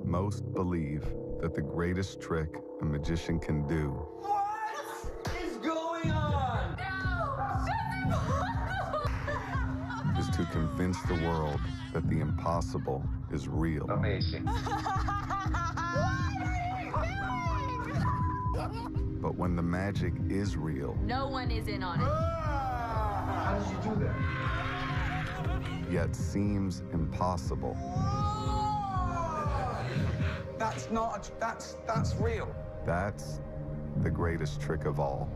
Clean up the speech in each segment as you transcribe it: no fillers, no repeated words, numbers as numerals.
Most believe that the greatest trick a magician can do What is going on? is to convince the world that the impossible is real. Amazing. But when the magic is real, No one is in on it. How did you do that? yet seems impossible, That's real. that's the greatest trick of all.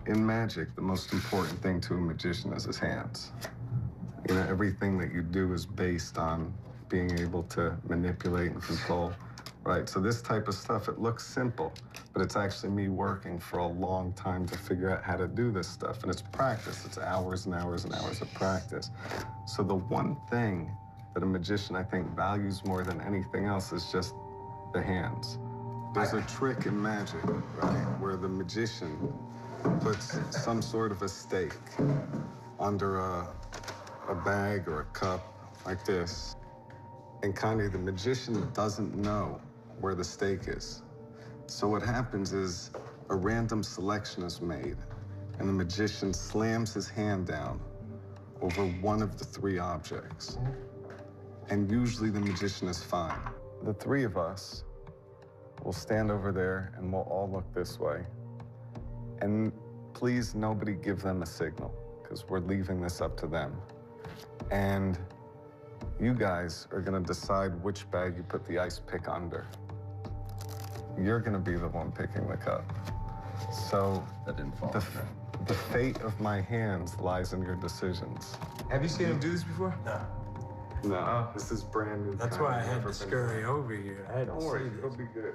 In magic, the most important thing to a magician is his hands. You know, everything that you do is based on being able to manipulate and control, right? So this type of stuff, it looks simple, but it's actually me working for a long time to figure out how to do this stuff. And it's practice. It's hours and hours and hours of practice. So the one thing that a magician, I think, values more than anything else is just the hands. There's a trick in magic, right, where the magician puts some sort of a stake under a bag or a cup like this, and kind of the magician doesn't know where the stake is. So what happens is a random selection is made, and the magician slams his hand down over one of the three objects. And usually the magician is fine. The three of us will stand over there and we'll all look this way. And please, nobody give them a signal, because we're leaving this up to them. And you guys are gonna decide which bag you put the ice pick under. You're gonna be the one picking the cup. So That didn't fall. the fate of my hands lies in your decisions. Have you seen him do this before? No. No, this is brand new. That's kind. why I had Never to been scurry done. over here. I had Don't to worry, see it'll this. be good.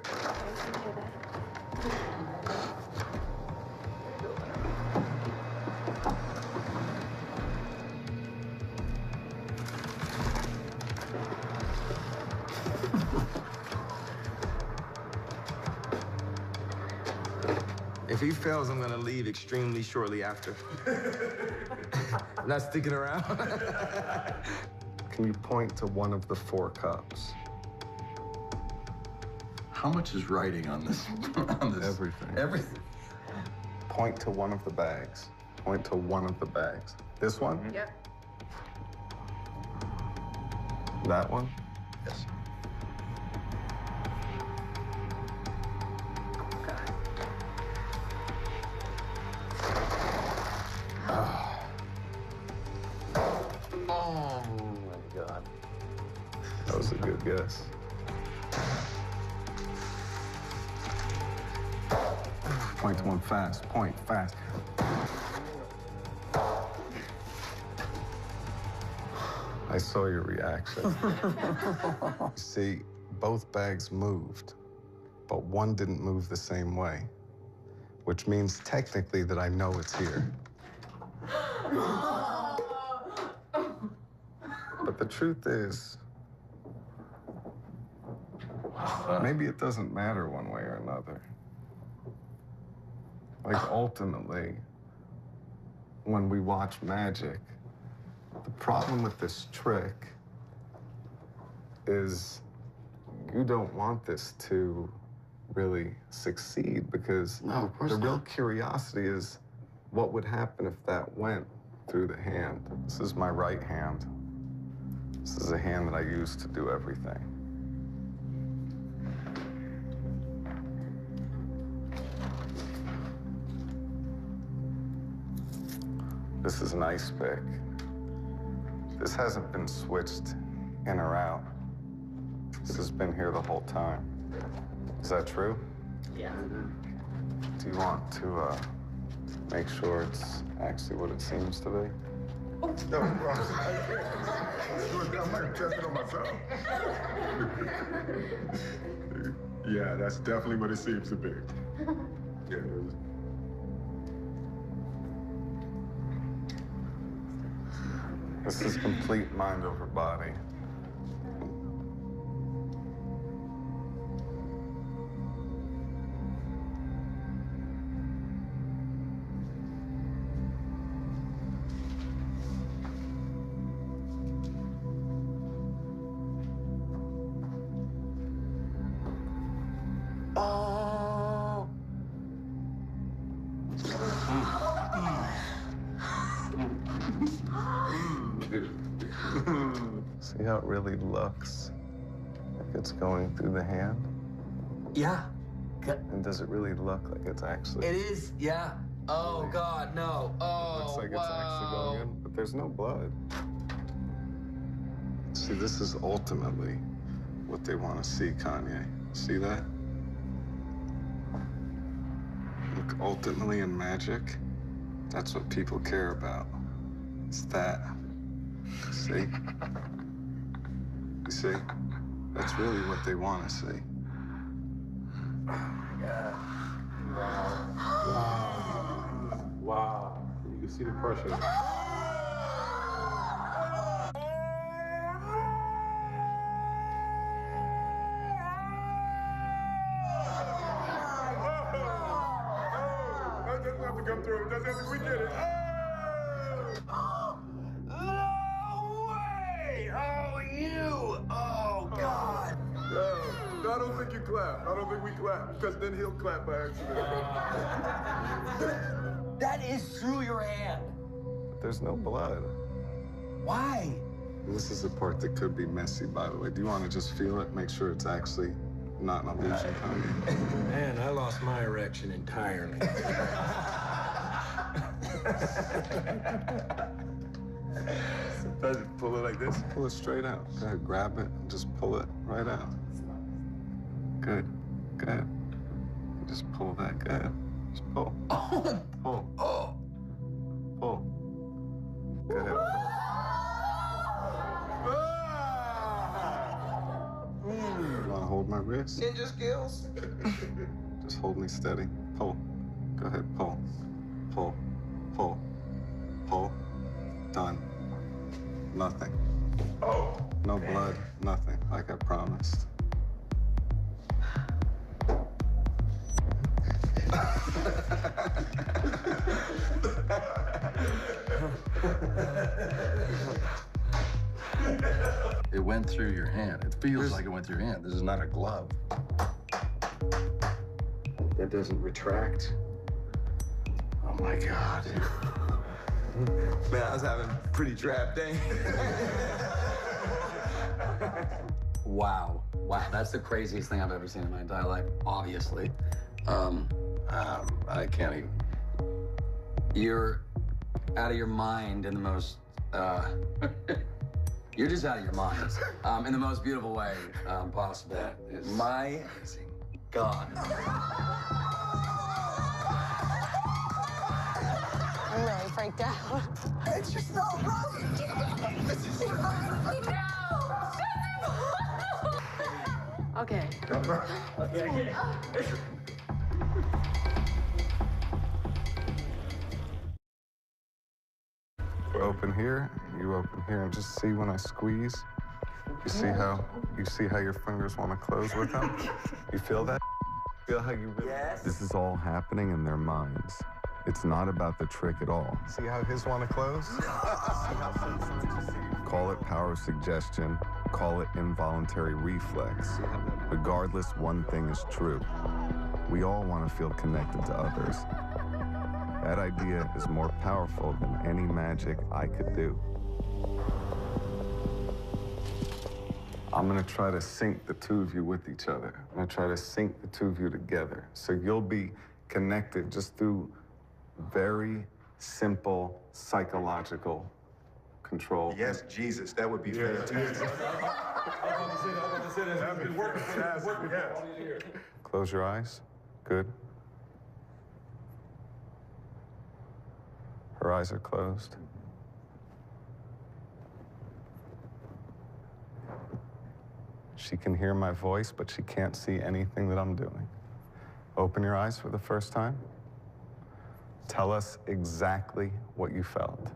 If he fails, I'm gonna leave extremely shortly after. I'm not sticking around. Can you point to one of the four cups? How much is writing on this? Everything. Everything. Point to one of the bags. Point to one of the bags. This one? Yep. That one? Yes. Oh my God. That was a good guess. Point to one fast. Point fast. I saw your reaction. See, both bags moved, but one didn't move the same way, which means technically that I know it's here. But the truth is, maybe it doesn't matter one way or another. Like, ultimately, when we watch magic, the problem with this trick is you don't want this to really succeed, because No, of course the real not. curiosity is what would happen if that went through the hand. This is my right hand. This is a hand that I use to do everything. This is an ice pick. This hasn't been switched in or out. This has been here the whole time. Is that true? Yeah. Do you want to make sure it's actually what it seems to be? No, bro. I'm not test it on myself. Yeah, that's definitely what it seems to be. Yeah, This is complete mind over body. Oh. See how it really looks like it's going through the hand? Yeah. And does it really look like it's actually? It is, yeah. Oh, God, no. Oh, Looks like wow. it's actually going in, but there's no blood. See, this is ultimately what they want to see, Kanye. See that? Look, ultimately in magic, that's what people care about. It's that. See? You see? That's really what they want to see. Wow. You can see the pressure. That doesn't have to come through. We did it. No way! Oh, you! Oh, God! No, I don't think you clap. I don't think we clap, because then he'll clap by accident. That is through your hand. But there's no blood. Why? This is the part that could be messy, by the way. Do you want to just feel it? Make sure it's actually not an illusion, Kanye. Man, I lost my erection entirely. Pull it like this. Pull it straight out. Go ahead, grab it and just pull it right out. Good. Good. Just pull that. Good. Just pull. Oh, Pull. oh. Pull. Good. You want to hold my wrist? Ninja skills? Just hold me steady. Pull. Go ahead. Pull. Pull. Pull. Pull. Done. Nothing. Oh. No blood. Nothing. Like I promised. It went through your hand. It feels like it went through your hand. This is not a glove. That doesn't retract. Oh my God. Man, I was having a pretty trap day. Wow. Wow, that's the craziest thing I've ever seen in my entire life, obviously. I can't even. You're out of your mind in the most, you're just out of your mind, in the most beautiful way possible. My God. I'm really freaked out. It's just so rough. Okay. Open here, you open here, and just see when I squeeze. You see how your fingers want to close with them? You feel that? Feel how you really? Yes. This is all happening in their minds. It's not about the trick at all. See how his want to close? Call it power suggestion, call it involuntary reflex. Regardless, one thing is true. We all want to feel connected to others. That idea is more powerful than any magic I could do. I'm gonna try to sync the two of you with each other. I'm gonna try to sync the two of you together. So you'll be connected just through very simple psychological control. Yes, Jesus, that would be fantastic. That'd be fantastic, yes. Close your eyes. Good. Her eyes are closed. She can hear my voice, but she can't see anything that I'm doing. Open your eyes for the first time. Tell us exactly what you felt.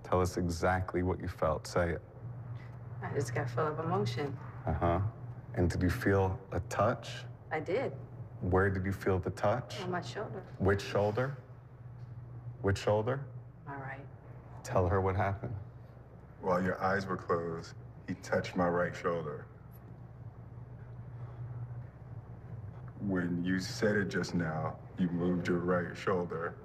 Tell us exactly what you felt. Say it. I just got full of emotion. Uh-huh. And did you feel a touch? I did. Where did you feel the touch? On my shoulder. Which shoulder? Which shoulder? All right. Tell her what happened. While your eyes were closed, he touched my right shoulder. When you said it just now, you moved your right shoulder.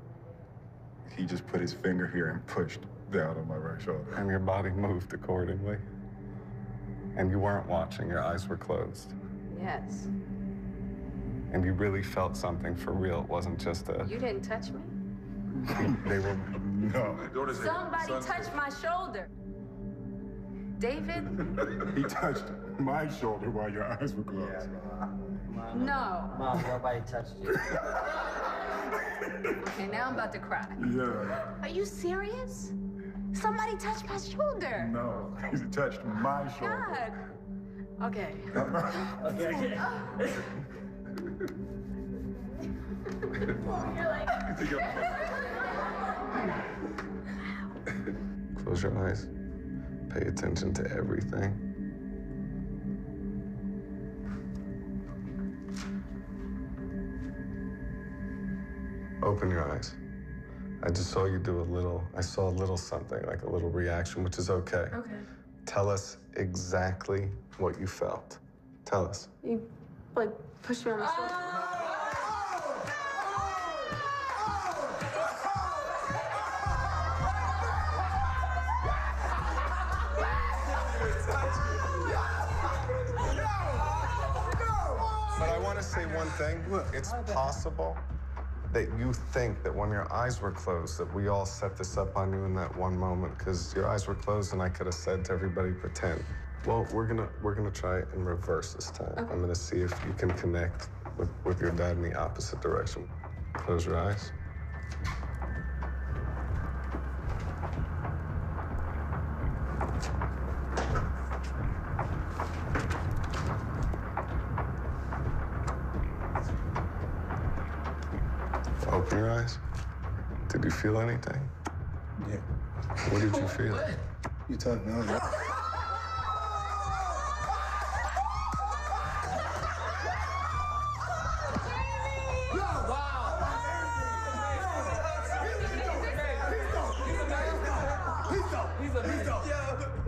He just put his finger here and pushed down on my right shoulder. And your body moved accordingly. And you weren't watching, your eyes were closed. Yes. And you really felt something for real. It wasn't just a... You didn't touch me? They were... No. Somebody touched my shoulder. David? He touched my shoulder while your eyes were closed. No. Mom, nobody touched you. Okay, now I'm about to cry. Yeah. Are you serious? Somebody touched my shoulder. No, he touched my shoulder. God. Okay. Close your eyes. Pay attention to everything. Open your eyes. I just saw you do I saw a little something, like a little reaction, which is okay. Okay. Tell us exactly what you felt. Tell us. You, like, pushed me on my shoulder. But I want to say one thing. It's possible that you think that when your eyes were closed, that we all set this up on you in that one moment, because your eyes were closed and I could have said to everybody, pretend. Well, we're gonna try it in reverse this time. Okay. I'm gonna see if you can connect with your dad in the opposite direction. Close your eyes. Open your eyes. Did you feel anything? Yeah. What did you feel? You touched me.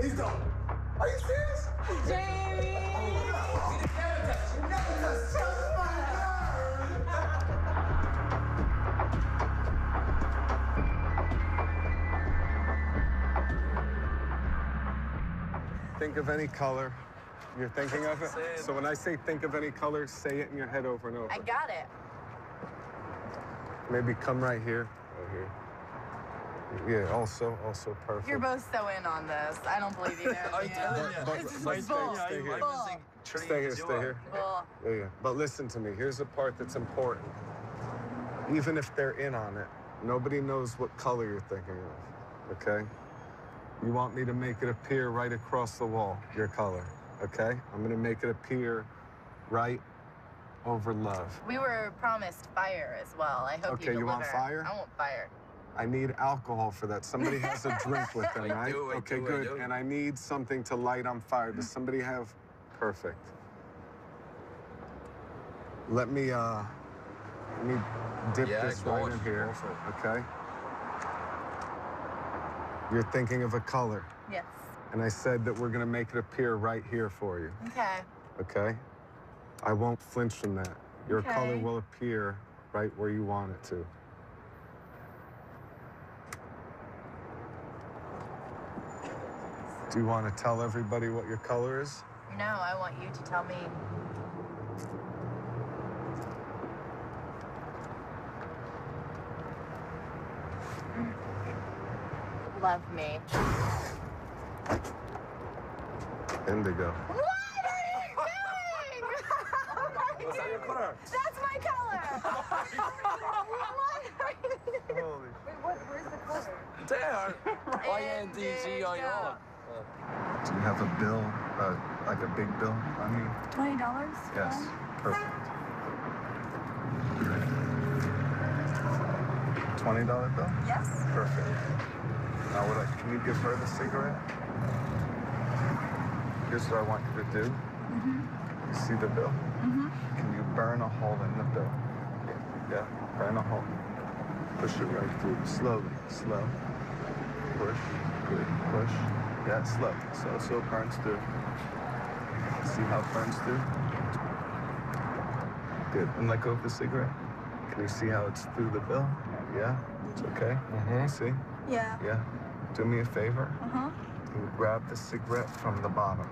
He's dope. Are you serious? Jamie! Think of any color. You're thinking of it? So when I say think of any color, say it in your head over and over. I got it. Maybe come right here. Right here. Yeah, also perfect. You're both so in on this. I don't believe you. Stay here. Yeah. But listen to me. Here's the part that's important. Even if they're in on it, nobody knows what color you're thinking of, okay? You want me to make it appear right across the wall, your color, okay? I'm gonna make it appear right over love. We were promised fire as well. I hope Okay, you want fire? I want fire. I need alcohol for that. Somebody has a drink with them, right? Okay, good. And I need something to light on fire. Does somebody have? Perfect. Let me dip this right in here, okay? You're thinking of a color. Yes. And I said that we're gonna make it appear right here for you. Okay. Okay? I won't flinch from that. Your Okay. color will appear right where you want it to. Do you want to tell everybody what your color is? No, I want you to tell me. Love me. Indigo. What are you doing? What's that your color? That's my color. What are you doing? Holy. Wait, where's the color? Damn. YNDG on your own. Do you have a bill, like a big bill on you? $20? Yes. Perfect. $20 bill? Yes. Perfect. Now, can you give her the cigarette? Here's what I want you to do. You see the bill? Can you burn a hole in the bill? Yeah, burn a hole. Push it right through. Slowly, slow. Push, good, push. Yeah, slow. So it burns through. See how it burns through? Good. And let go of the cigarette. Can you see how it's through the bill? Yeah? It's okay? See? Yeah. Yeah. Do me a favor. Uh-huh. You grab the cigarette from the bottom,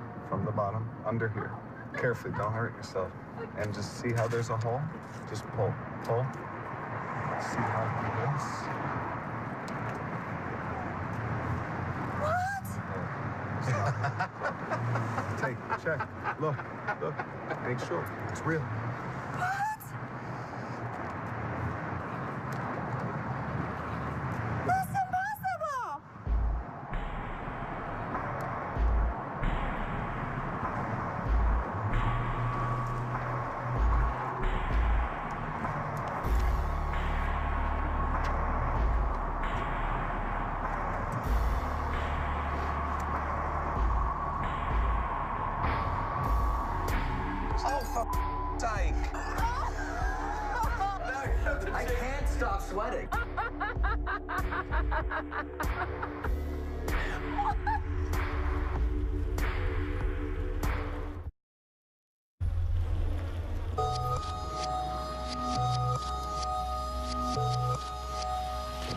under here. Carefully, don't hurt yourself. And just see how there's a hole? Just pull, pull. See how it goes? What? Take, check, look, make sure, it's real. What? That's impossible! I can't stop sweating.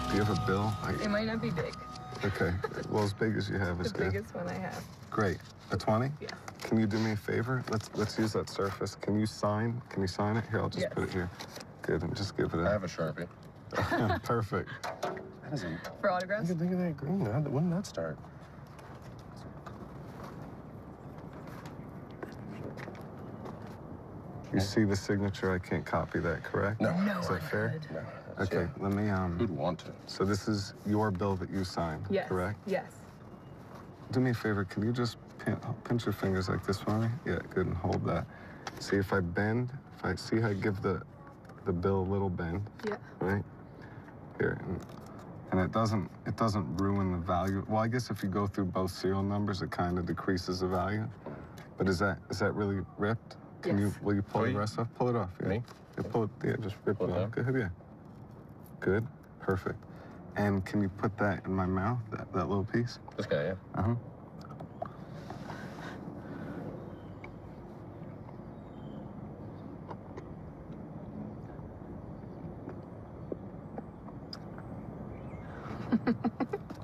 Do you have a bill? It might not be big. Okay, well, as big as you have is The good. biggest one I have. Great. A 20? Yeah. Can you do me a favor? Let's use that surface. Can you sign it? Here, I'll just Yes. put it here. Good, and just give it I a... have a Sharpie. Perfect. That isn't... For autographs? Look at that green. When did that start? You see the signature, I can't copy that, correct? No. Is that fair? No. Okay, let me, Who'd want to? so this is your bill that you signed, Yes. correct? Yes. Do me a favor, can you just pinch your fingers like this for me? Yeah, good, and hold that. See if I bend, see how I give the bill a little bend, Yeah. right? Here, and it doesn't ruin the value. Well, I guess if you go through both serial numbers, it kind of decreases the value. But is that really ripped? Yes. Will you pull Oh, the you- rest off? Pull it off, yeah. Me? Yeah, pull it, yeah, just rip Pull it it off. down? Good, yeah. Good, perfect. And can you put that in my mouth, that little piece? This guy, yeah. Uh-huh.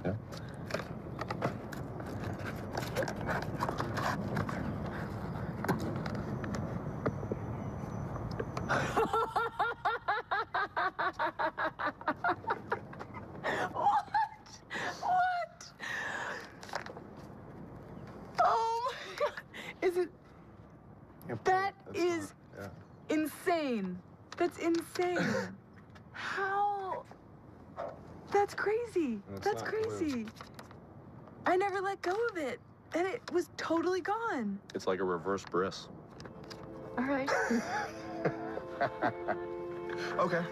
Yeah. What? Oh my God. Is it? Yeah, pull That it. That's is not- yeah. insane. That's insane. How? That's crazy. It's That's not glue. crazy. I never let go of it, and it was totally gone. It's like a reverse bris. All right. Okay.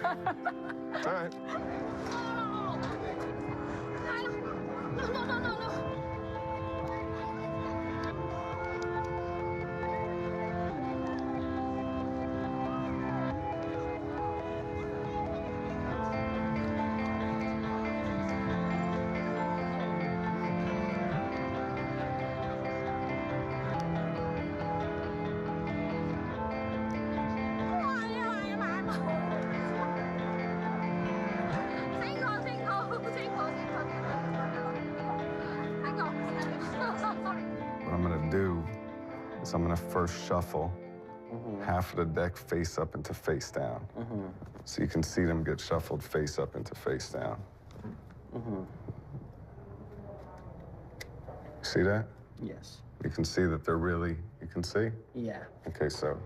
All right. What I'm gonna do is I'm gonna first shuffle half of the deck face up into face down. So you can see them get shuffled face up into face down. See that? Yes. You can see that they're really, you can see? Yeah. Okay, so.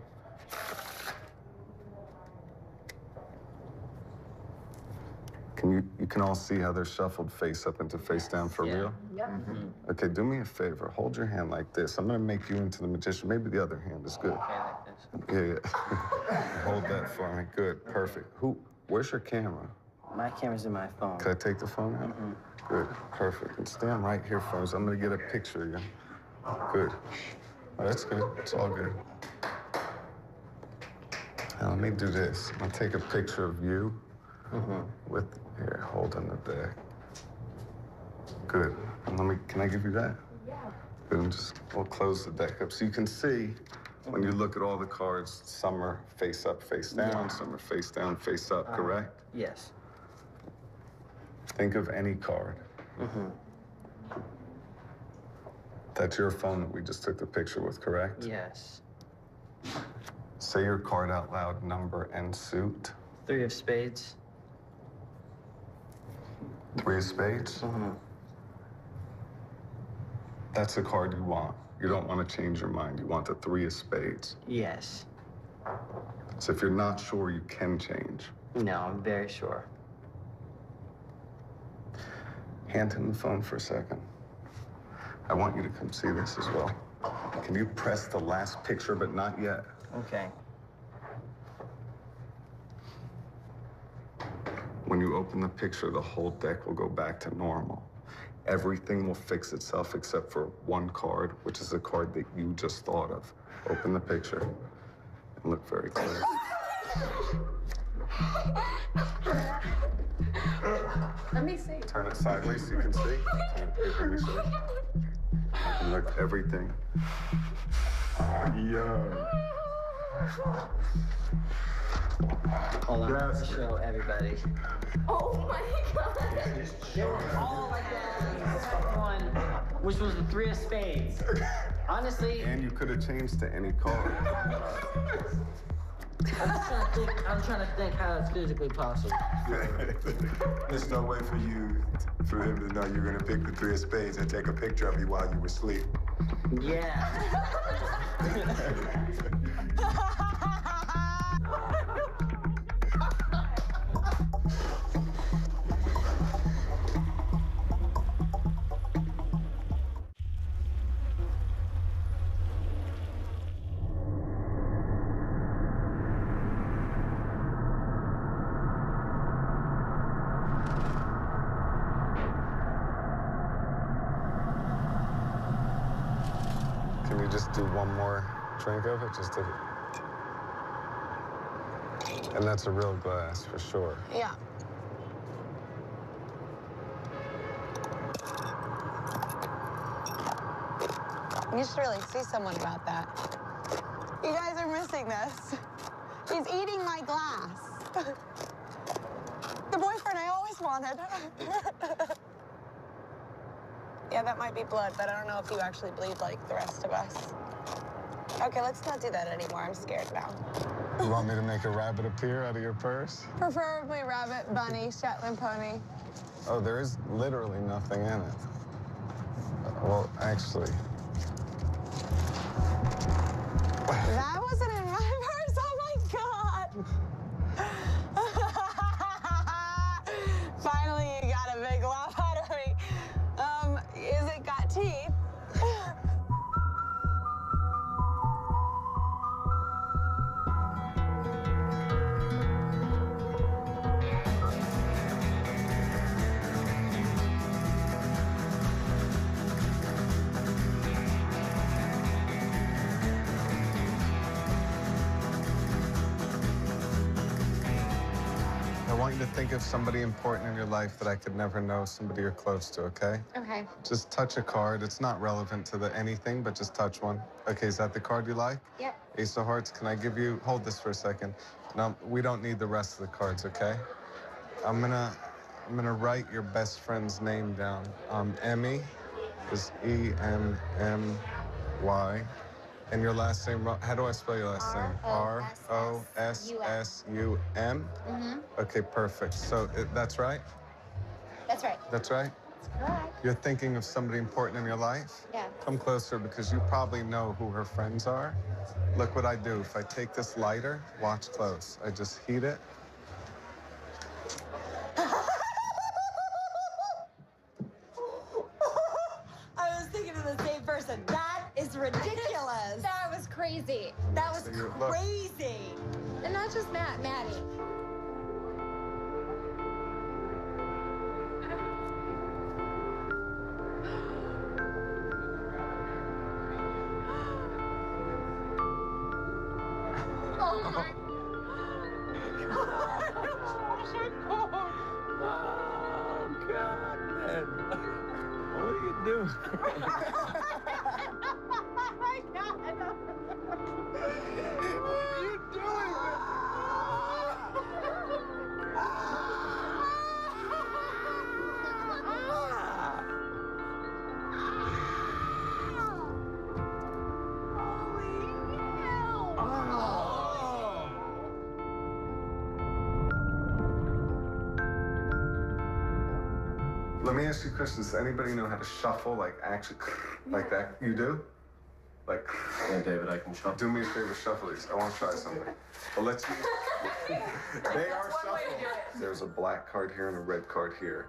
You can all see how they're shuffled face up into face down for real? Yep. Okay, do me a favor. Hold your hand like this. I'm gonna make you into the magician. Maybe the other hand is good. Okay, like this. Yeah. Hold that for me. Good, perfect. Where's your camera? My camera's in my phone. Can I take the phone out? Good, perfect. And stand right here, folks. I'm gonna get a picture of you. Good. Oh, that's good. It's all good. Now, let me do this. I'm gonna take a picture of you with, here, holding the deck. Good. And can I give you that? Yeah. Good, and we'll close the deck up. So you can see, when you look at all the cards, some are face up, face down, some are face down, face up, correct? Yes. Think of any card. That's your phone that we just took the picture with, correct? Yes. Say your card out loud, number and suit. 3 of spades. 3 of spades? That's the card you want. You don't want to change your mind. You want the 3 of spades. Yes. So if you're not sure, you can change. No, I'm very sure. Hand him the phone for a second. I want you to come see this as well. Can you press the last picture, but not yet? Okay. When you open the picture, the whole deck will go back to normal. Everything will fix itself except for one card, which is the card that you just thought of. Open the picture and look very clear. Let me see. Turn it sideways so you can see. Turn it here, let me see. And look, everything. Yo. Hold on, Yes. I'll show everybody. Oh my god. They were all like that. One, which was the 3 of spades. Honestly, And you could have changed to any card. I'm trying to think how it's physically possible. There's no way for him to know you're gonna pick the 3 of spades and take a picture of you while you were asleep. Yeah. Can you just do one more drink of it? And that's a real glass, for sure. Yeah. You should really see someone about that. You guys are missing this. He's eating my glass. The boyfriend I always wanted. Yeah, that might be blood, but I don't know if you actually bleed like the rest of us. Okay, let's not do that anymore. I'm scared now. You want me to make a rabbit appear out of your purse? Preferably rabbit, bunny, Shetland pony. Oh, there is literally nothing in it. Well, actually. That wasn't in my purse. Oh my god. Finally, you got a big laugh out of me. Is it got teeth? I want you to think of somebody important in your life that I could never know, somebody you're close to, okay? Okay. Just touch a card. It's not relevant to the anything, but just touch one. Okay, is that the card you like? Yep. Ace of Hearts, can I give you, hold this for a second. No, we don't need the rest of the cards, okay? I'm gonna write your best friend's name down. Emmy is E-M-M-Y. And your last name, how do I spell your last name? R-O-S-S-U-M? Mm-hmm. Okay, perfect. So that's right? That's right. That's right? Correct. You're thinking of somebody important in your life? Yeah. Come closer because you probably know who her friends are. Look what I do. If I take this lighter, watch close. I just heat it. I was thinking of the same person. That is ridiculous. That was crazy. That was So look. crazy. And not just Maddie. Oh my Oh, God, man. What are you doing? my God. What are you doing? Let me ask you a question. Does anybody know how to shuffle, like actually, like that? You do? Like, Yeah, David, I can shuffle. do me a favor, shuffle these. I want to try something. Well, let's see. They are shuffled. There's a black card here and a red card here.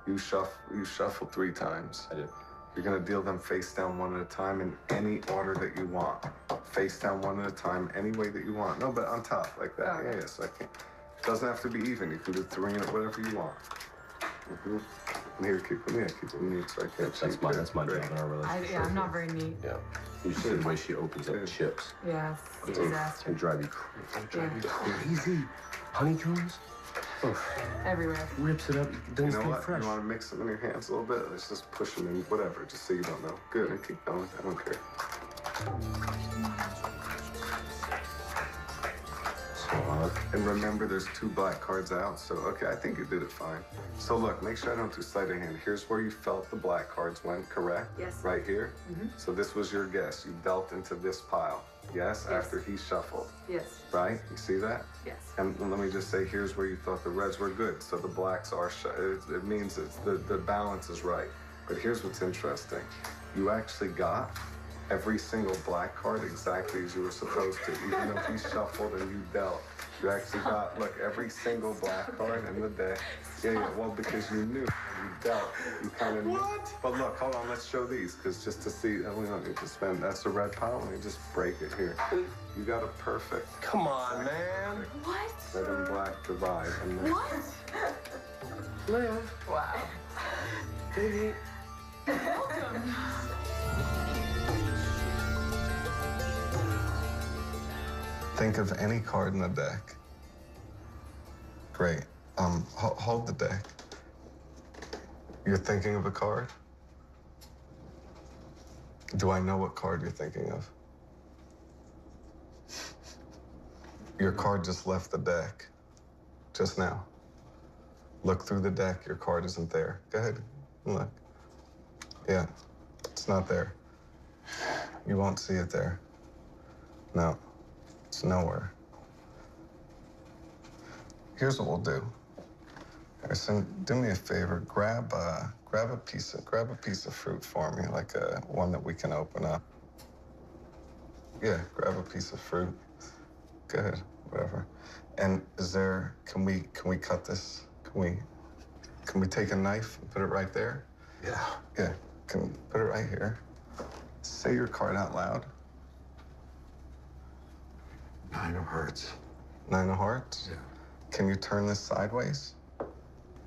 You shuffle 3 times. I did. You're gonna deal them face down one at a time in any order that you want. Face down one at a time, any way that you want. No, but on top, like that. Okay. Yeah, so I can. Doesn't have to be even. You can do 3 in it, whatever you want. Mm-hmm. And here, keep them neat so I can't cheat. That's my job in our relationship. I'm not very neat. Yeah. You see the way she opens up chips. Yeah, it's a disaster. It drive you crazy. Honeycombs? Everywhere. Rips it up, You doesn't know stay what? fresh. You want to mix them in your hands a little bit? Let's just push them in, whatever, just so you don't know. Good, and keep going. I don't care. And remember, there's 2 black cards out, so okay, I think you did it fine. So look, make sure I don't do sleight of hand. Here's where you felt the black cards went, correct? Yes. Right here? So this was your guess. You dealt into this pile. Yes? After he shuffled. Yes. Right? You see that? Yes. And let me just say, here's where you thought the reds were good. So the blacks are, it means it's the balance is right. But here's what's interesting. You actually got every single black card exactly as you were supposed to, even though he shuffled and you dealt. You actually got, look, every single black card in the deck. Yeah, well, because you knew you dealt. You kind of knew. What? But look, hold on, let's show these, because just to see, we don't need to spend, that's the red pile, let me just break it here. You got a perfect. Come on, man. What? Red and black divide. And then, What? Live. Wow. Baby. Welcome. think of any card in the deck. Great. Hold the deck. You're thinking of a card? Do I know what card you're thinking of? Your card just left the deck just now. Look through the deck. Your card isn't there. Go ahead and look. Yeah, it's not there. You won't see it there. No, it's nowhere. Here's what we'll do. Harrison, do me a favor. Grab a piece of fruit for me, like one that we can open up. Yeah, grab a piece of fruit. Good, whatever. And can we cut this? Can we take a knife and put it right there? Yeah. Yeah, put it right here. Say your card out loud. 9 of hearts. 9 of hearts? Yeah. Can you turn this sideways?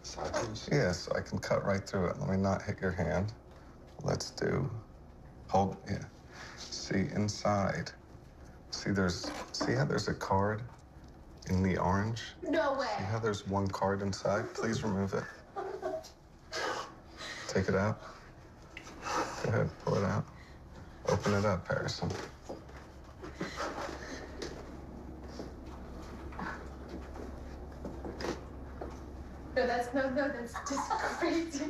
Sideways? Yeah, so I can cut right through it. Let me not hit your hand. Let's do, hold, yeah. See, inside. See how there's a card in the orange? No way. See how there's one card inside? Please remove it. Take it out. Go ahead, pull it out. Open it up, Harrison. No, that's just crazy.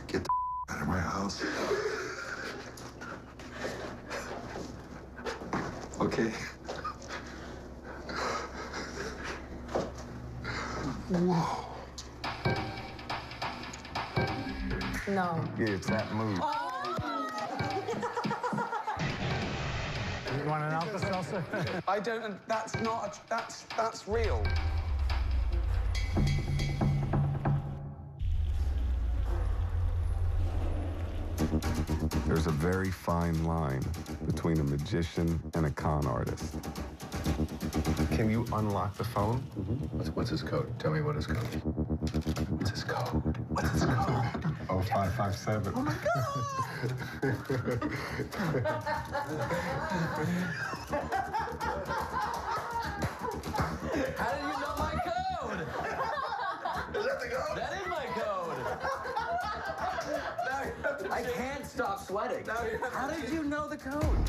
Get the out of my house. Okay. Whoa. No. Yeah, it's that move. You want an Alka-Seltzer? I don't. That's not. That's real. There's a very fine line between a magician and a con artist. Can you unlock the phone? What's his code? Tell me what his code is. What's his code? What's his code? 0557. Oh my God! How did you know my code? Is that the code? That is my code. I can't stop sweating. How did you know the code?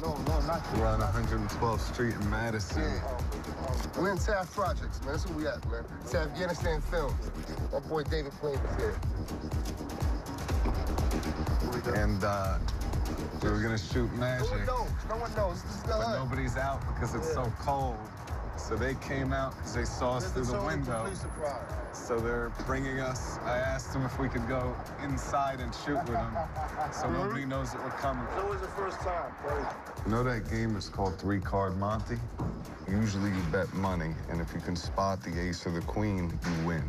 No, not We're on 112th Street in Madison. We're in Taft Projects, man. That's where we at, man. It's Afghanistan Films. My boy David Blaine is here. And we were gonna shoot magic. No one knows. This is the But hut. nobody's out because it's so cold. So they came out because they saw us through the window. So they're bringing us. I asked them if we could go inside and shoot with them, so nobody knows that we're coming. It's always the first time, bro. You know that game is called 3-Card Monte? Usually you bet money, and if you can spot the ace or the queen, you win.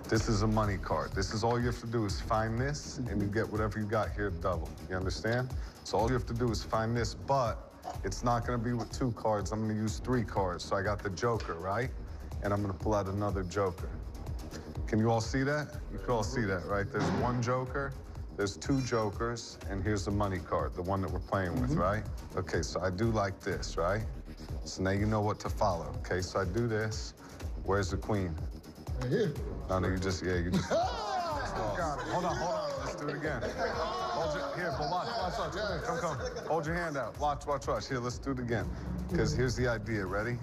This is a money card. This is all you have to do is find this, and you get whatever you got here double. You understand? So all you have to do is find this, but it's not gonna be with 2 cards. I'm gonna use 3 cards. So I got the joker, right? And I'm gonna pull out another joker. Can you all see that? You can all see that, right? There's 1 joker, there's 2 jokers, and here's the money card, the one that we're playing with, right? Okay, so I do like this, right? So now you know what to follow, okay? So I do this. Where's the queen? Right here. No, you just. Hold on. Let's do it again. Hold your, here, but watch. Come. Hold your hand out. Watch. Here, let's do it again. Because here's the idea. Ready?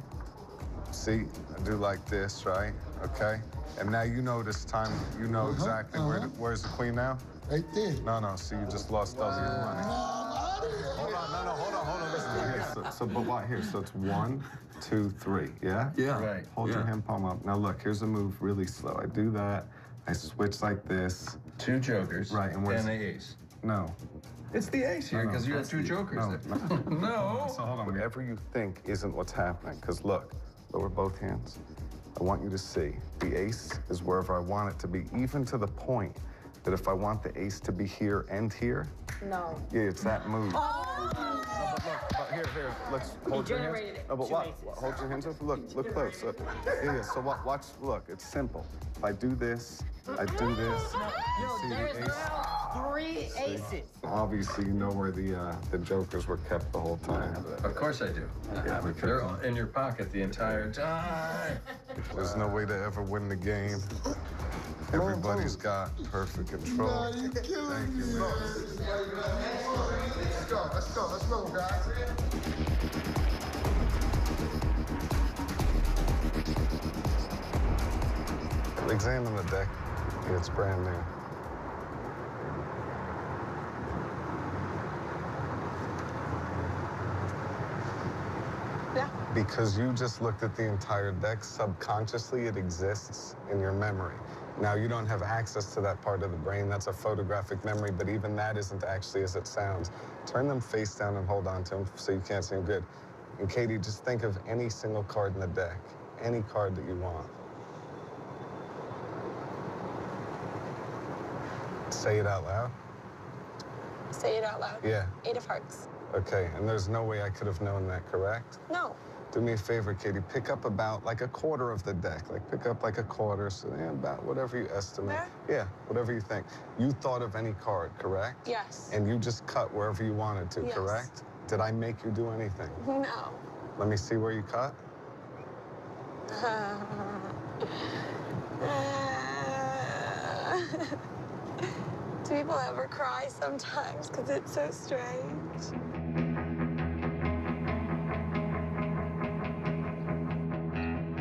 See, I do like this, right? Okay. And now you know this time, you know exactly where's the queen now? Right there. No. See, you just lost all your money. Hold on. Let's do it here. So, but what here? So it's 1, 2, 3. Yeah. Yeah. Right. Hold your hand palm up. Now look, here's a move really slow. I do that. I switch like this. 2 jokers. Right, and the ace. No. It's the ace here, because you have 2 jokers. No. So hold on. Whatever you think isn't what's happening. Because look, lower both hands. I want you to see the ace is wherever I want it to be, even to the point that if I want the ace to be here and here, No. yeah, it's that move. Oh. No, but look, here, let's hold your hands. generated No, but 2 what? aces. Hold your hands up. Look close. Yeah. So watch. Look, it's simple. If I do this, I do this. Yo, You see there's the ace? now 3 aces. Obviously, you know where the jokers were kept the whole time. Of course I do. They're all in your pocket the entire time. There's no way to ever win the game. Everybody's got perfect control. No, you killing me. Man. Let's go, guys. Examine the deck. It's brand new. Yeah. Because you just looked at the entire deck, subconsciously it exists in your memory. Now, you don't have access to that part of the brain. That's a photographic memory, but even that isn't actually as it sounds. Turn them face down and hold on to them so you can't see them good. And Katie, just think of any single card in the deck, any card that you want. Say it out loud. Say it out loud. Yeah. 8 of hearts. Okay, and there's no way I could have known that, correct? No. Do me a favor, Katie. Pick up about like a quarter of the deck. Like pick up like a quarter, so yeah, about whatever you estimate. There? Yeah, whatever you think. You thought of any card, correct? Yes. And you just cut wherever you wanted to, Yes. correct? Did I make you do anything? No. Let me see where you cut. Do people ever cry sometimes? Because it's so strange.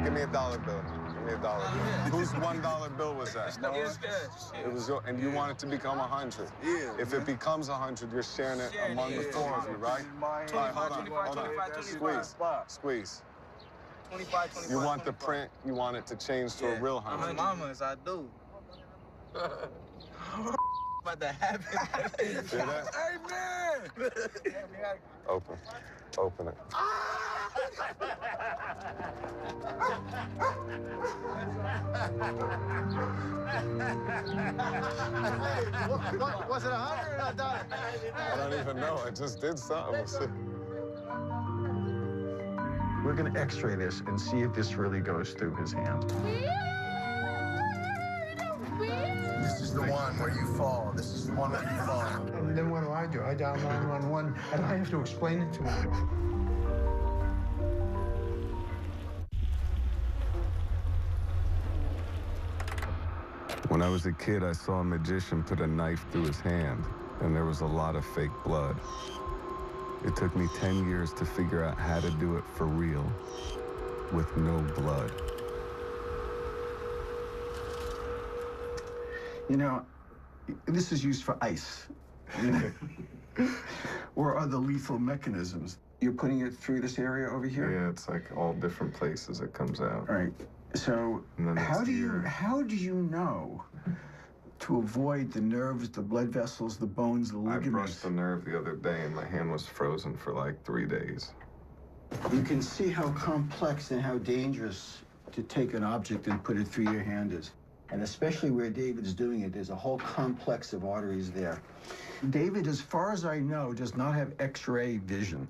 Give me a $1 bill. Give me a $1 bill. Whose $1 bill was that? It was your, and you want it to become 100. Yeah. If it becomes 100, you're sharing it among the 4 of you, right? All right, hold on. Squeeze. 25, 25, You want the 25. print, you want it to change to a real I'm 100. mamas, I do. About to happen. See that? Amen. Open. Open it. Was it 100 or $1? I don't even know. I just did something. We're going to x-ray this and see if this really goes through his hand. This is the one where you fall. This is the one where you fall. And then what do? I dial 911, and I have to explain it to him. When I was a kid, I saw a magician put a knife through his hand, and there was a lot of fake blood. It took me 10 years to figure out how to do it for real, with no blood. You know, this is used for ice, you know, or other lethal mechanisms. You're putting it through this area over here? Yeah, it's like all different places it comes out. All right. So how do you know to avoid the nerves, the blood vessels, the bones, the ligaments? I brushed the nerve the other day, and my hand was frozen for like 3 days. You can see how complex and how dangerous to take an object and put it through your hand is. And especially where David's doing it, there's a whole complex of arteries there. David, as far as I know, does not have X-ray vision.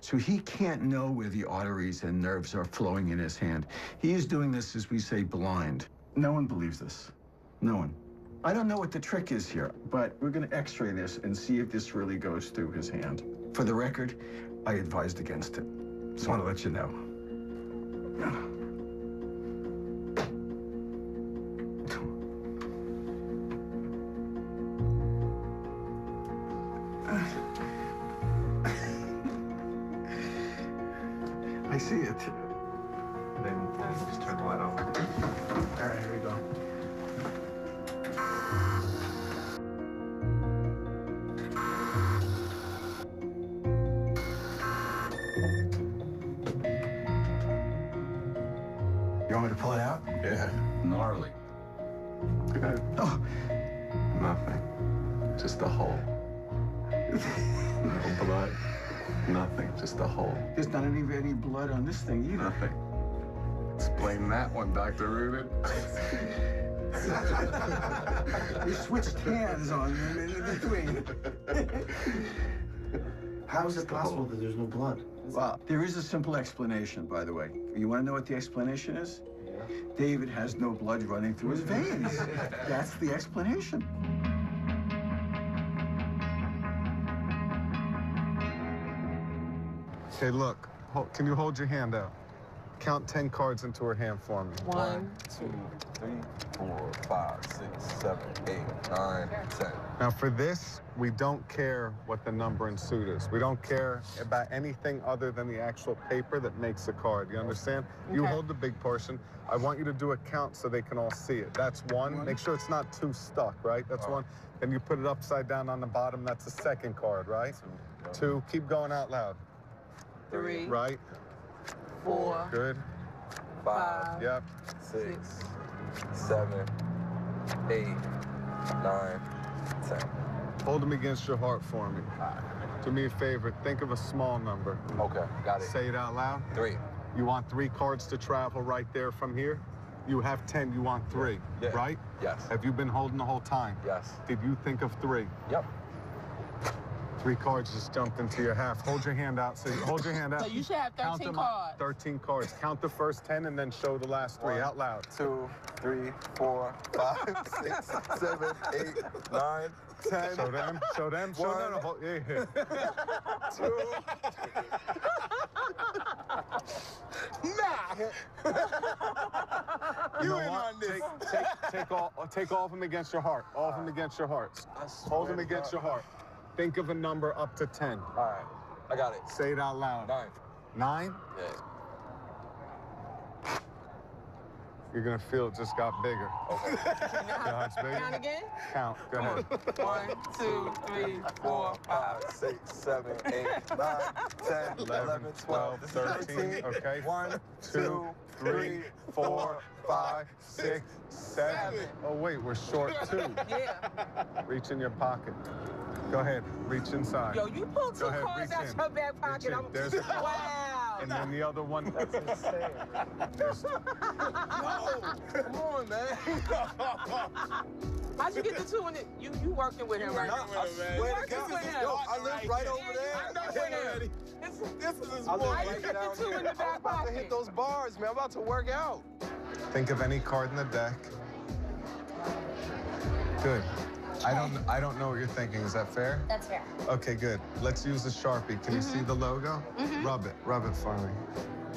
So he can't know where the arteries and nerves are flowing in his hand. He is doing this, as we say, blind. No one believes this. No one. I don't know what the trick is here, but we're going to X-ray this and see if this really goes through his hand. For the record, I advised against it. Just want to let you know. I see it. Then just turn the light off. All right, here we go. You want me to pull it out? Yeah. Gnarly. Good. Oh. Nothing. Just a hole. No blood. Nothing. Just a hole. There's not any blood on this thing either. Nothing. Explain that one, Dr. Rubin. You switched hands on him in between. How is it possible that there's no blood? Well, there is a simple explanation, by the way. You want to know what the explanation is? Yeah. David has no blood running through his veins. That's the explanation. Okay, look. Can you hold your hand out? Count 10 cards into her hand for me. 1, 2, 3, 4, 5, 6, 7, 8, 9, 10. Now for this, we don't care what the number and suit is. We don't care about anything other than the actual paper that makes a card. You understand? Okay. You hold the big portion. I want you to do a count so they can all see it. That's one. Make sure it's not too stuck, right? That's one. Then you put it upside down on the bottom. That's the second card, right? 2. Keep going out loud. 3. Right. 4. Good. 5. Yep. 6, 7, 8, 9, 10. Hold them against your heart for me. Do me a favor. Think of a small number. Okay, got it. Say it out loud. 3. You want 3 cards to travel right there from here? You have 10, you want 3, right? Yes. Have you been holding the whole time? Yes. Did you think of 3? Yep. 3 cards just jumped into your half. Hold your hand out. So hold your hand out. So you should have 13 cards. 13 cards. Count the first 10 and then show the last 3 out loud. 2, 3, 4, 5, 6, 7, 8, 9, 10. Show them. Show them. Show them. Yeah. 2. You in on this. Take all of them against your heart. All of them against your heart. Hold them against your heart. Think of a number up to 10. All right, I got it. Say it out loud. 9. 9? Yeah. You're gonna feel it just got bigger. Okay. Count again? Count. Go ahead. 1, 2, 3, 4, 5, 6, 7, 8, 9, 10, 11, 12, 13. Okay. 1, 2, 3, 4, 5, 6, 7. Oh, wait, we're short too. Yeah. Reach in your pocket. Go ahead. Reach inside. Yo, you pulled 2 Go ahead, cards reach out in. your back pocket. Reach in. There's a card. Wow. And then the other one. That's insane. No. Come on, man. How'd you get the 2 in it? You working with him right now? I swear to God. Yo, I live right over there. I know where. This is his I boy. live right down here. In the back I'm about to pocket. hit those bars, man. I'm about to work out. Think of any card in the deck. Good. I don't know what you're thinking. Is that fair? That's fair. Okay, good. Let's use a Sharpie. Can you see the logo? Rub it for me.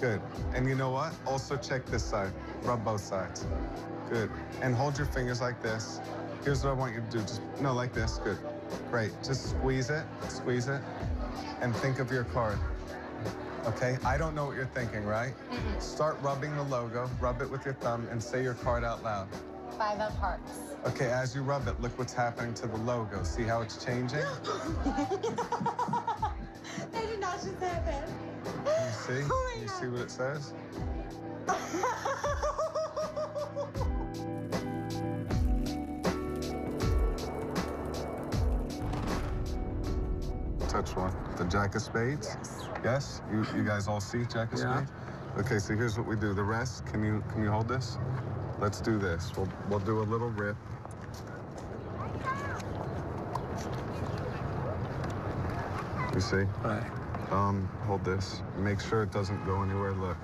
Good. And you know what? Also check this side. Rub both sides. Good. And hold your fingers like this. Here's what I want you to do. Just, no, like this. Good. Great. Just squeeze it, and think of your card. Okay? I don't know what you're thinking, right? Start rubbing the logo, rub it with your thumb, and say your card out loud. 5 of hearts. Okay, as you rub it, look what's happening to the logo. See how it's changing? That did not just happen. Can you see? Can you see what it says? Touch one. The Jack of Spades? Yes. Yes? You guys all see Jack of Spades? Okay, so here's what we do. The rest, can you hold this? Let's do this. We'll do a little rip. You see? Right. Hold this. Make sure it doesn't go anywhere. Look.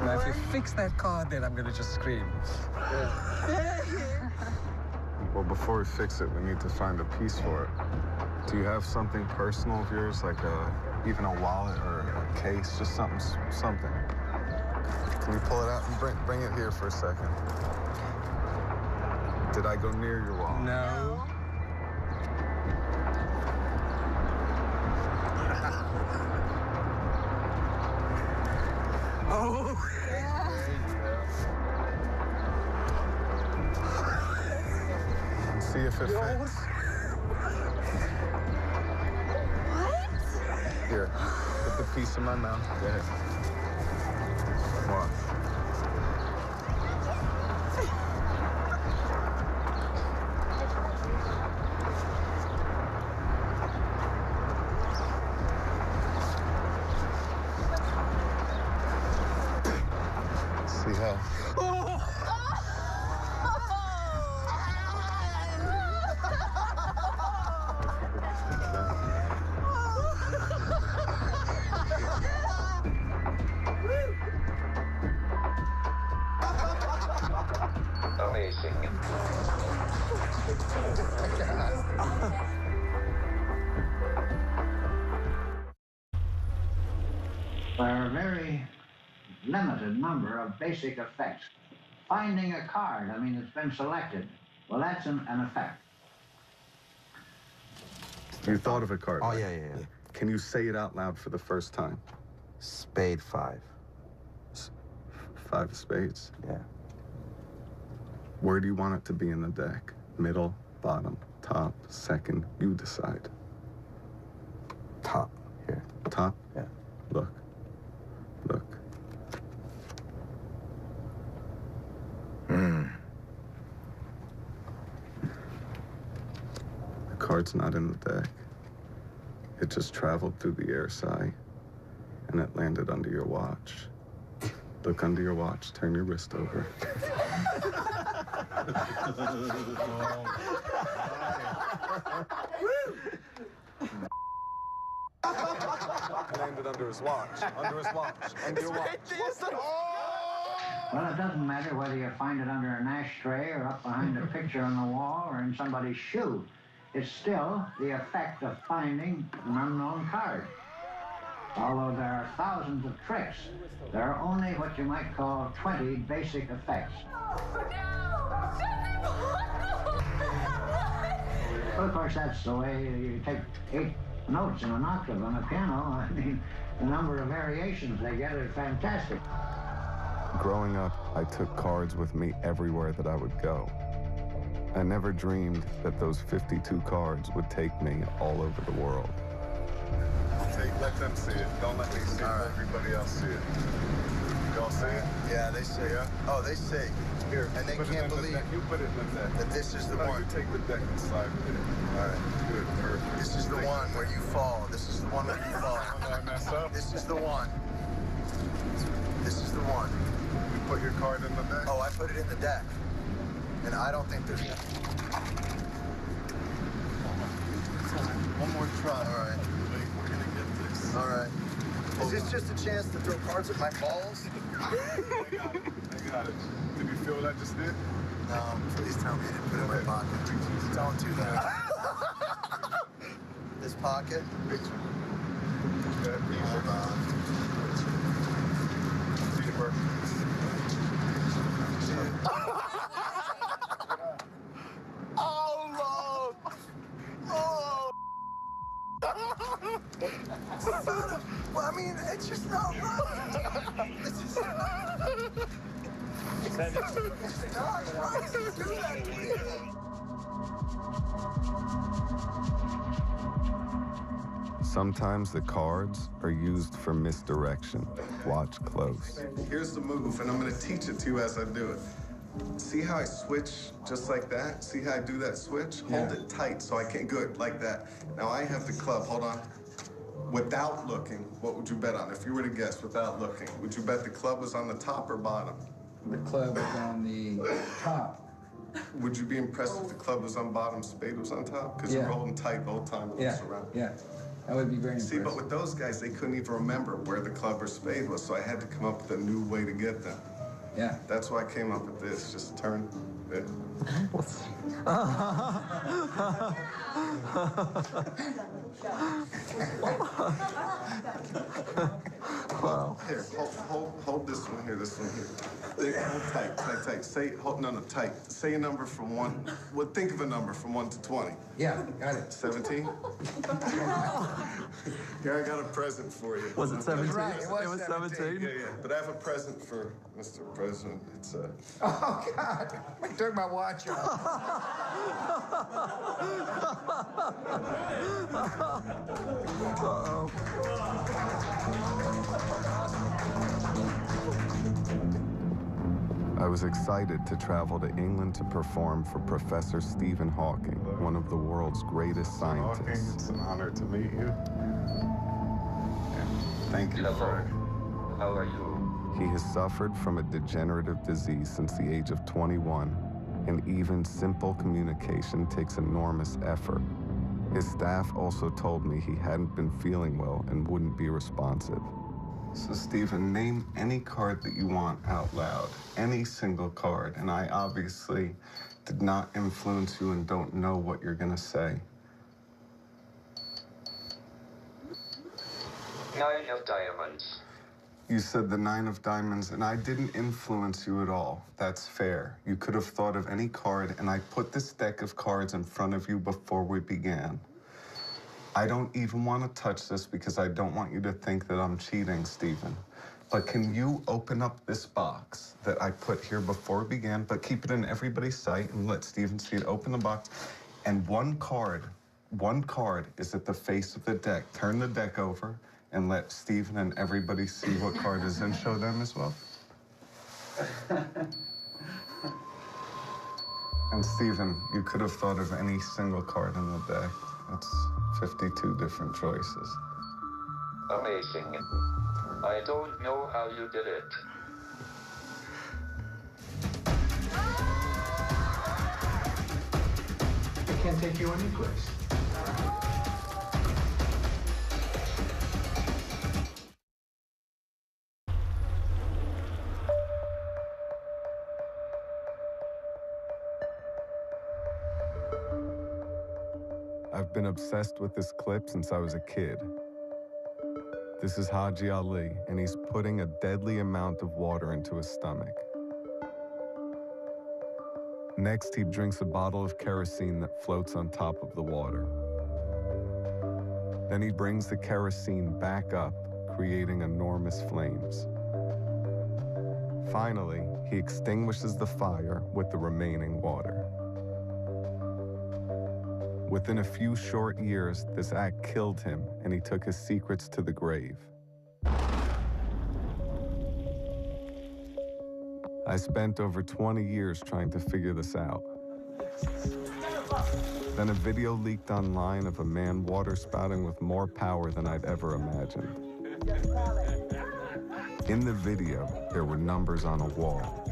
Now, if you fix that card, then I'm gonna just scream. Well, before we fix it, we need to find a piece for it. Do you have something personal of yours, like even a wallet or a case, just something? Can you pull it out and bring it here for a second? Did I go near your wallet? No. Oh. See if it fits. What? Here, put the piece in my mouth. Go ahead. Watch. See how? Amazing. There are a very limited number of basic effects. Finding a card, I mean, it's been selected. Well, that's an effect. You thought of a card. Oh, right? yeah. Can you say it out loud for the first time? Spade 5. 5 of spades. Yeah. Where do you want it to be in the deck? Middle, bottom, top, second? You decide. Top. Here. Top? Yeah. Look. The card's not in the deck. It just traveled through the air, Sai, and it landed under your watch. Look under your watch. Turn your wrist over. Landed under his watch. Under his watch. Under your watch. Well, it doesn't matter whether you find it under an ashtray or up behind a picture on the wall or in somebody's shoe. It's still the effect of finding an unknown card. Although there are thousands of tricks, there are only what you might call 20 basic effects. Well, of course, that's the way you take 8 notes in an octave on a piano. I mean, the number of variations they get are fantastic. Growing up, I took cards with me everywhere that I would go. I never dreamed that those 52 cards would take me all over the world. Let them see it. Don't let me see it. Let everybody else see it. Y'all see it? Yeah, they see. Yeah? Oh, they see. Here, And they put it can't in the believe deck. You put it in the deck. that this is the No, one. you take the deck and slide with it. All right. Good, perfect. This is the one where you fall. This is the one where you fall. I mess up? This is the one. This is the one. You put your card in the deck? Oh, I put it in the deck. And I don't think there's... One more try. All right. We're gonna get this. All right. Is this just a chance to throw cards at my balls? I got it. Did you feel what I just did? No, please tell me you didn't put it in my pocket. Don't do that. This pocket? Picture. Hold on. Teamwork. Oh, Lord. Oh. Well, I mean, it's just not right. It's just not right to do that to me. Sometimes the cards are used for misdirection. Watch close. Here's the move, and I'm gonna teach it to you as I do it. See how I switch just like that? See how I do that switch? Yeah. Hold it tight so I can't, good, like that. Now I have the club, hold on. Without looking, what would you bet on? If you were to guess without looking, would you bet the club was on the top or bottom? The club is on the top. Would you be impressed if the club was on bottom, spade was on top? Because you Yeah. were holding tight the whole time it was around. Yeah. That would be very impressive. See, but with those guys, they couldn't even remember where the club or spade was, so I had to come up with a new way to get them. Yeah. That's why I came up with this. Just turn it. Wow. Here, hold this one here, this one here. Hold tight, tight, tight. Say, no, tight. Say a number from 1. Well, think of a number from 1 to 20. Yeah, got it. 17? Here, I got a present for you. Was it 17? Right, it was 17? Yeah, yeah. But I have a present for Mr. President. It's a... Oh, God. I took my watch off. Uh-oh. I was excited to travel to England to perform for Professor Stephen Hawking, one of the world's greatest Hawking, scientists. it's an honor to meet you. Thank you for... How are you? He has suffered from a degenerative disease since the age of 21, and even simple communication takes enormous effort. His staff also told me he hadn't been feeling well and wouldn't be responsive. So, Stephen, name any card that you want out loud, any single card, and I obviously did not influence you and don't know what you're gonna say. 9 of diamonds. You said the 9 of diamonds, and I didn't influence you at all. That's fair. You could have thought of any card, and I put this deck of cards in front of you before we began. I don't even want to touch this because I don't want you to think that I'm cheating, Stephen. But can you open up this box that I put here before we began, but keep it in everybody's sight and let Stephen see it? Open the box, and one card is at the face of the deck. Turn the deck over and let Stephen and everybody see what card is and show them as well. And Stephen, you could have thought of any single card in the deck. That's 52 different choices. Amazing. I don't know how you did it. I can't take you anyplace. I've been obsessed with this clip since I was a kid. This is Haji Ali, and he's putting a deadly amount of water into his stomach. Next, he drinks a bottle of kerosene that floats on top of the water. Then he brings the kerosene back up, creating enormous flames. Finally, he extinguishes the fire with the remaining water. Within a few short years, this act killed him, and he took his secrets to the grave. I spent over 20 years trying to figure this out. Then a video leaked online of a man water spouting with more power than I'd ever imagined. In the video, there were numbers on a wall.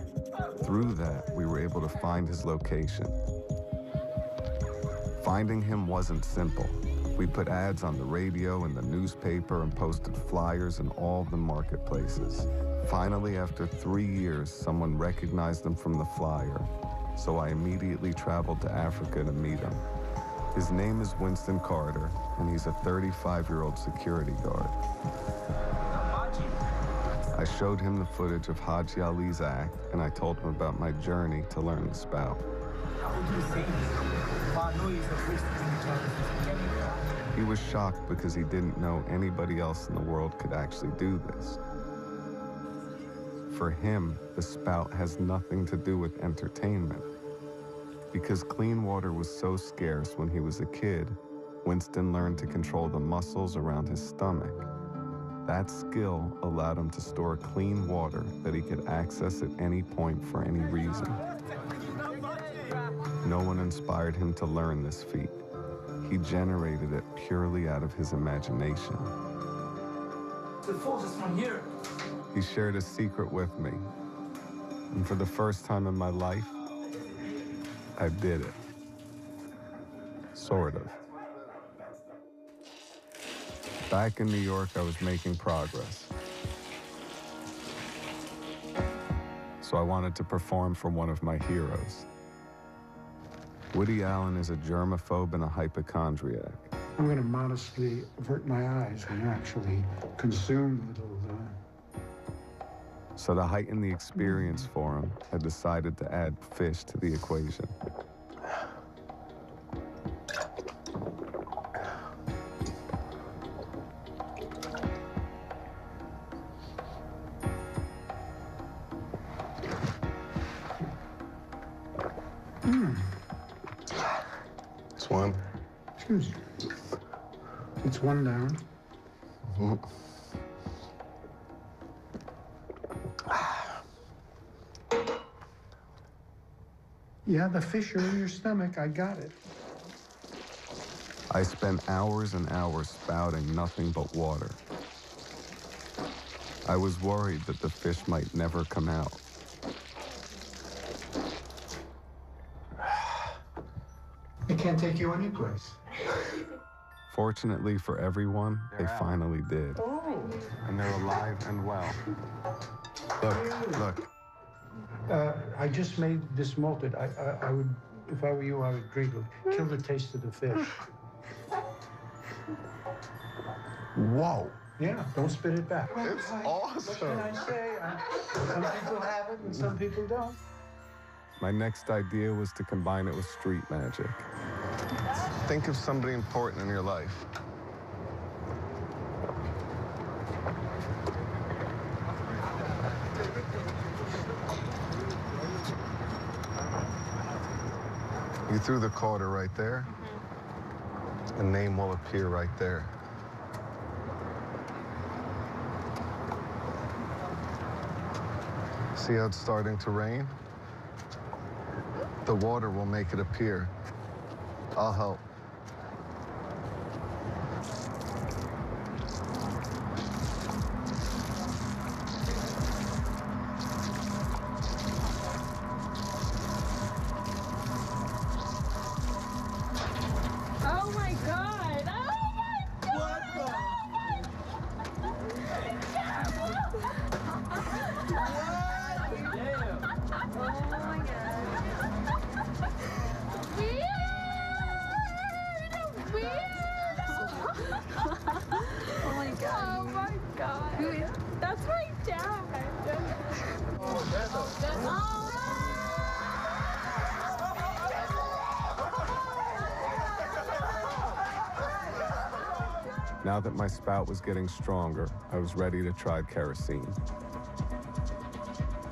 Through that, we were able to find his location. Finding him wasn't simple. We put ads on the radio and the newspaper and posted flyers in all the marketplaces. Finally, after 3 years, someone recognized him from the flyer, so I immediately traveled to Africa to meet him. His name is Winston Carter, and he's a 35-year-old security guard. I showed him the footage of Haji Ali's act, and I told him about my journey to learn the spout. He was shocked because he didn't know anybody else in the world could actually do this. For him, the spout has nothing to do with entertainment. Because clean water was so scarce when he was a kid, Winston learned to control the muscles around his stomach. That skill allowed him to store clean water that he could access at any point for any reason. No one inspired him to learn this feat. He generated it purely out of his imagination. The falls is from here. He shared a secret with me, and for the first time in my life, I did it. Sort of. Back in New York, I was making progress. So I wanted to perform for one of my heroes. Woody Allen is a germaphobe and a hypochondriac. I'm going to modestly avert my eyes and actually consume a little. So to heighten the experience for him, I decided to add fish to the equation. It's one. Excuse me. It's one down. Yeah, the fish are in your stomach. I got it. I spent hours and hours spouting nothing but water. I was worried that the fish might never come out. It can't take you anyplace. Fortunately for everyone, they finally did. Oh. And they're alive and well. Look. I just made this malted. I would, if I were you, I would drink it. Kill the taste of the fish. Whoa. Yeah, don't spit it back. It's awesome. What can I say? Some people have it and some people don't. My next idea was to combine it with street magic. Think of somebody important in your life. You threw the quarter right there. The name will appear right there. See how it's starting to rain? The water will make it appear. I'll help. Oh my God! Oh my God! What the? Oh my God! Now that my spout was getting stronger, I was ready to try kerosene.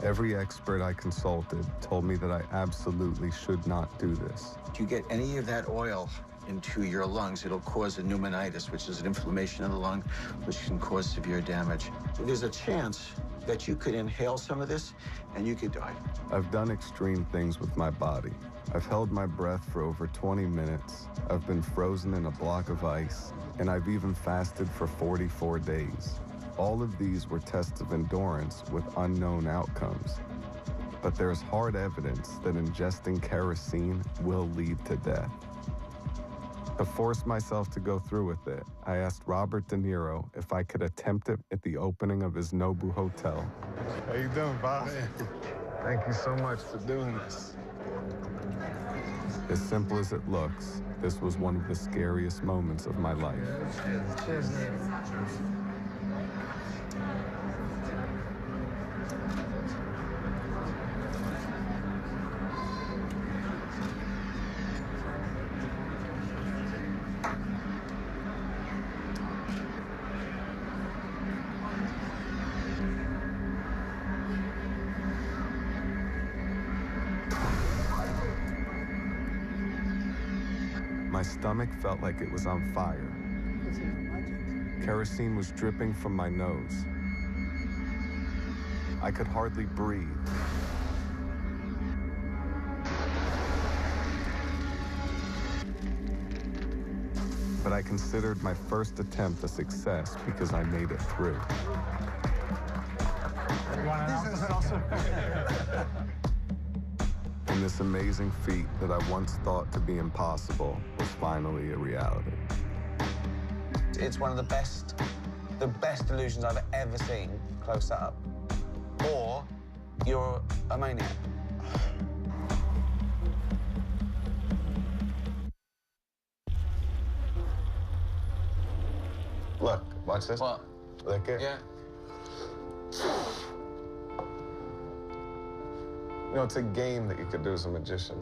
Every expert I consulted told me that I absolutely should not do this. If you get any of that oil into your lungs, it'll cause a pneumonitis, which is an inflammation of the lung, which can cause severe damage. There's a chance that you could inhale some of this and you could die. I've done extreme things with my body. I've held my breath for over 20 minutes. I've been frozen in a block of ice, and I've even fasted for 44 days. All of these were tests of endurance with unknown outcomes. But there's hard evidence that ingesting kerosene will lead to death. To force myself to go through with it, I asked Robert De Niro if I could attempt it at the opening of his Nobu Hotel. How you doing, boss? Thank you so much for doing this. As simple as it looks, this was one of the scariest moments of my life. Cheers. My stomach felt like it was on fire. Kerosene was dripping from my nose. I could hardly breathe. But I considered my first attempt a success because I made it through. And this amazing feat that I once thought to be impossible was finally a reality. It's one of the best illusions I've ever seen close up. Or you're a maniac. Look, watch this. What? Lick it. Yeah. You know, it's a game that you could do as a magician.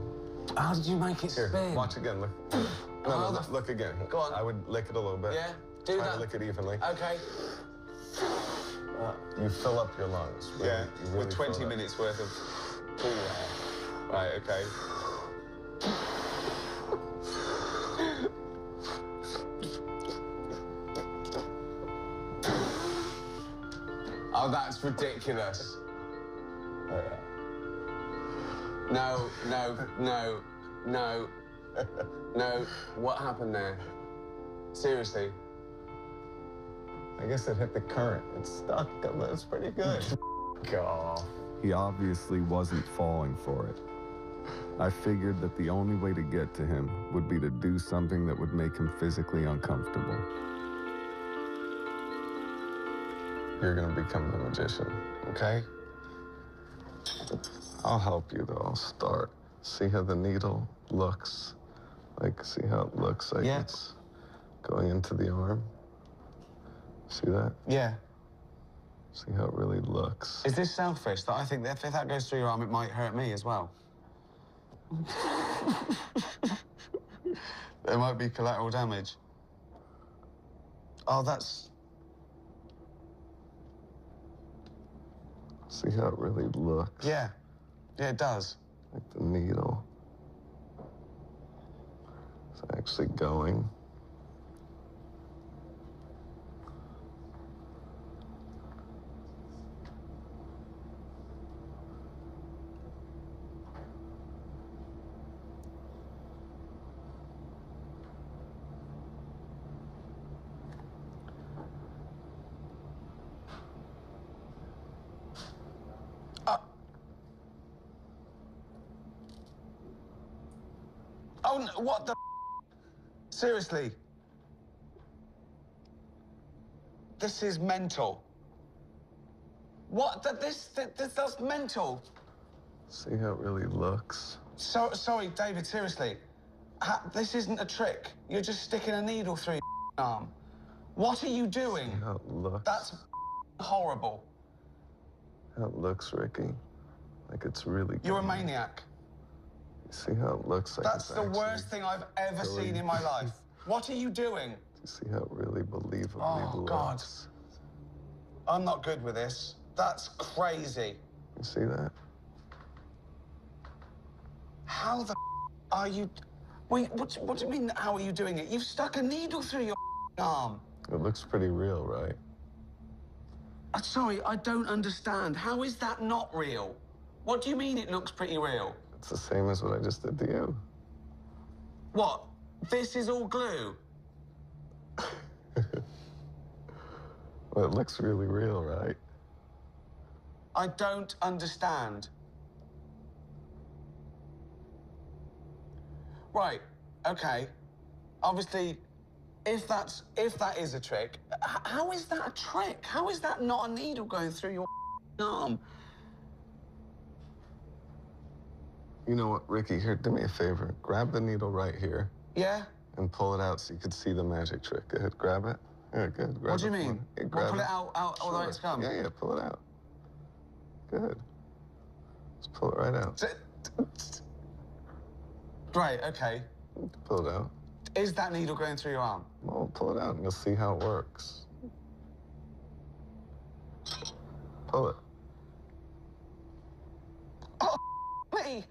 How did you make it Here, spin? watch again. Look. No, look again. Go on. I would lick it a little bit. Yeah? Do Try that. to lick it evenly. Okay. You fill up your lungs. Really, Yeah, you really with 20 fill it. minutes worth of pool air. Right, okay. Oh, that's ridiculous. Oh, yeah. No. No. What happened there? Seriously. I guess it hit the current. It stuck. That's pretty good. God. He obviously wasn't falling for it. I figured that the only way to get to him would be to do something that would make him physically uncomfortable. You're gonna become the magician, okay? I'll help you, though. I'll start. See how the needle looks? Like, see how it looks like it's going into the arm? See that? Yeah. See how it really looks? Is this selfish? That I think that if that goes through your arm, it might hurt me as well. There might be collateral damage. Oh, that's... See how it really looks? Yeah. Yeah, it does. Like the needle. It's actually going. Oh, no, what the... Seriously. This is mental. What? That's mental. See how it really looks? Sorry, David, seriously. This isn't a trick. You're just sticking a needle through your arm. What are you doing? See how it looks? That's horrible. How it looks, Ricky. Like it's really You're a going. maniac. See how it looks like That's it's the actually worst thing I've ever going. seen in my life. What are you doing? You see how it really believably Oh, looks? God. I'm not good with this. That's crazy. You see that? How the are you... Wait, what do you mean, how are you doing it? You've stuck a needle through your arm. It looks pretty real, right? Sorry, I don't understand. How is that not real? What do you mean it looks pretty real? It's the same as what I just did to you. What? This is all glue? Well, it looks really real, right? I don't understand. Right, okay. Obviously, if that is a trick, how is that a trick? How is that not a needle going through your arm? You know what, Ricky, here, do me a favor. Grab the needle right here. Yeah? And pull it out so you can see the magic trick. Go ahead, grab it. Yeah, good. Grab What do you mean? Yeah, Well, grab pull it out although it's come? Yeah, pull it out. Good. Just pull it right out. Right, okay. Pull it out. Is that needle going through your arm? Well, pull it out and you'll see how it works. Pull it. Oh, me!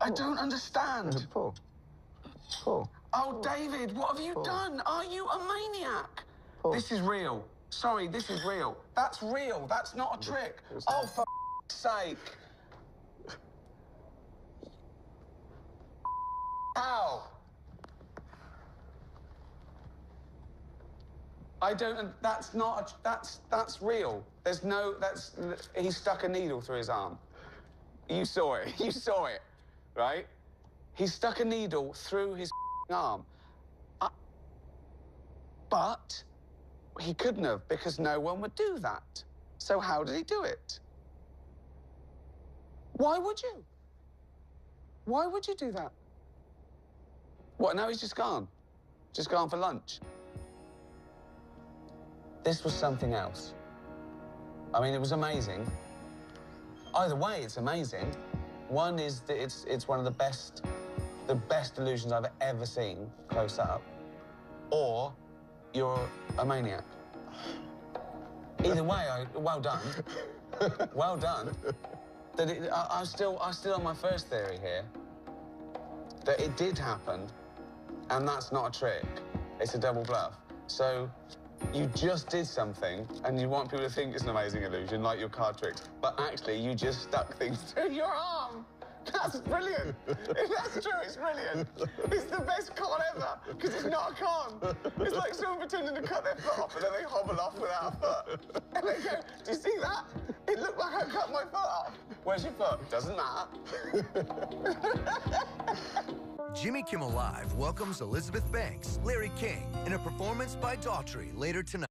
I don't understand. Good, pull. Pull. Oh, David, what have you done? Are you a maniac? This is real. Sorry, this is real. That's real. That's not a trick. Oh, for sake. How? I don't, that's not, that's real. There's no, he stuck a needle through his arm. You saw it, right? He stuck a needle through his arm. But he couldn't have because no one would do that. So how did he do it? Why would you? Why would you do that? What, now he's just gone? Just gone for lunch? This was something else. I mean, it was amazing. Either way, it's amazing. One is that it's one of the best illusions I've ever seen close up. Or you're a maniac. Either way, well done. Well done. I'm still on my first theory here. That it did happen, and that's not a trick. It's a double bluff. So you just did something, and you want people to think it's an amazing illusion, like your card tricks, but actually you just stuck things through your arm. That's brilliant. If that's true, it's brilliant. It's the best con ever, because it's not a con. It's like someone pretending to cut their foot off, and then they hobble off without a foot. And they go, do you see that? It looked like I cut my foot off. Where's your foot? Doesn't matter. Jimmy Kimmel Live welcomes Elizabeth Banks, Larry King, in a performance by Daughtry later tonight.